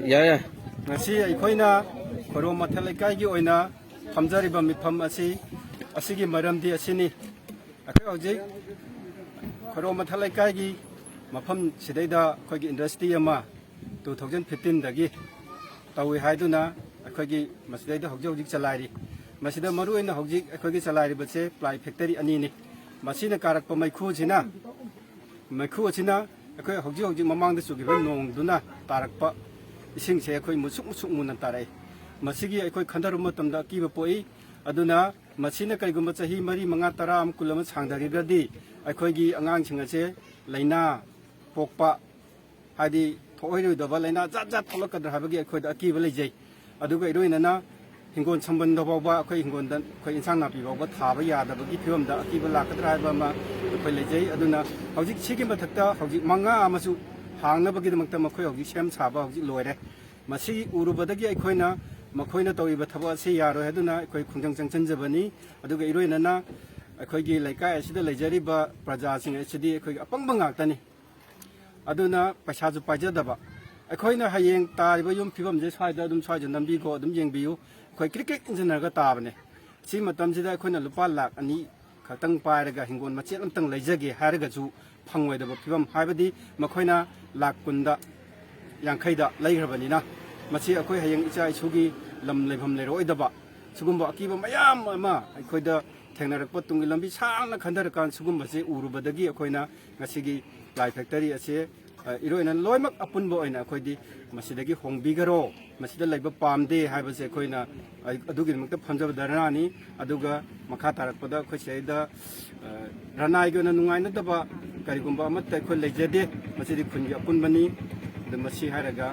ꯌꯥꯏ ꯉꯁꯤ ꯑꯩꯈꯣꯏꯅ ꯈꯣꯏꯔꯣꯝ ꯃꯊꯛ ꯂꯩꯀꯥꯏꯒꯤ ꯑꯣꯏꯅ ꯐꯝꯖꯔꯤꯕ ꯃꯤꯐꯝ ꯑꯁꯤꯒꯤ ꯃꯔꯝꯗꯤ ꯑꯁꯤꯅꯤ ꯑꯩꯈꯣꯏ ꯍꯧꯖꯤꯛ ꯈꯣꯏꯔꯣꯝ ꯃꯊꯛ ꯂꯩꯀꯥꯏꯒꯤ ꯃꯐꯝ ꯁꯤꯗꯩꯗ ꯑꯩꯈꯣꯏꯒꯤ ꯏꯟꯗꯁꯇ꯭ꯔꯤ ꯑꯃ 2015ꯗꯒꯤ ꯇꯧꯏ ꯍꯥꯏꯗꯨꯅ ꯑꯩꯈꯣꯏꯒꯤ ꯃꯁꯤꯗꯩꯗ ꯍꯧꯖꯤꯛ ꯆꯂꯥꯏꯔꯤ ꯃꯁꯤꯗ ꯃꯔꯨꯑꯣꯏꯅ ꯍꯧꯖꯤꯛ ꯑꯩꯈꯣꯏꯒꯤ ꯆꯂꯥꯏꯔꯤꯕꯁꯦ ꯄ꯭ꯂꯥꯏ ꯐꯦꯛꯇꯔꯤ ꯑꯅꯤꯅꯤ ꯃꯁꯤꯅ ꯀꯥꯔꯛꯄ ꯃꯩꯈꯨ ꯑꯁꯤꯅ ꯑꯩꯈꯣꯏ ꯍꯧꯖꯤꯛ ꯃꯃꯥꯡꯗ ꯆꯨꯈꯤꯕ ꯅꯣꯡꯗꯨꯅ ꯇꯥꯔꯛꯄ इसिंसे अखोई मुसुक मुसुक मुना ताराई मसीगी अखोई खंदरु मतमदा अकीबा पोई अदुना मसीना कईगुम्बा चही मरी मंगा तरा अम कुलम सांगदगिगदी अखोईगी अंगांगसिंग असे लैना पोकपा हादि थोइरोइदबा लैना जात जात थोलकद्र हाबगी अखोइदा अकीबा लैजै अदुगा इरोइनना हिंगोन संबंध बावबा अखोई हिंगोनदा अखोई इंसान नापी बावबा थाबा यादबगी फिवमदा अकीबा लाकद्रा हाबा मा अखोई लैजै अदुना हौजिक सिगी मथक्ता हौजिक मंगा अमसु हांगनबगीदमक्ता मखोई हौजिक सेम साबा हौजिक लोइरे मसी उरुबदगी अखोइना मखोइना तौइबा थबक असे यारोइ हदुना अखोइ खुंजंग चंचनजबनी अदुगा इरोइनना अखोइगी लैकाय असिदा लैजरिबा प्रजासिंग असिदि अखोइगी अपंग ngaktani अदुना पैसाजु पाइजदबा अखोइना हयेंग तारिबा युम फिबमजे स्वाइदा अदुम स्वाइजु नंबीको अदुम येंगबियु अखोइ क्रिकेट इंजिनियरगा ताबने सि मतमजिदा अखोइना लुपा लाख अनि खतंग पाइरगा हिंगोन मचेत अमतंग लैजगे हारगाजु फंगोइदबा फिबम हाइबदि मखोइना लाख कुंदा यांखैदा लैग्रबनिना मसी अखोइ हयेंग इचा इसुगी लम लेभम लेरोइदबा सुगुम्बा अकीबा मयाम अमा अखोइदा थेंगनरकपा तुंगी लंबी सांगना खंदरकान सुगुम्बासे उरुबदगी अखोइना ngasiगी प्लाई फैक्टरी असे इरोइना लोइमक अपुनबा ओइना अखोइदी मसीदगी होंगबिगरो मसीदा लैबा पामदे हाइबसे अखोइना अदुगिदमक्ता फंजब दरनानी अदुगा मखा तारकपदा अखोइ सेदा रनाइगोना नुंगाइनदबा करिगुम्बा अमत्ता अखोइ लैजदे मसीदी खुनगी अपुनबनी मसी हारगा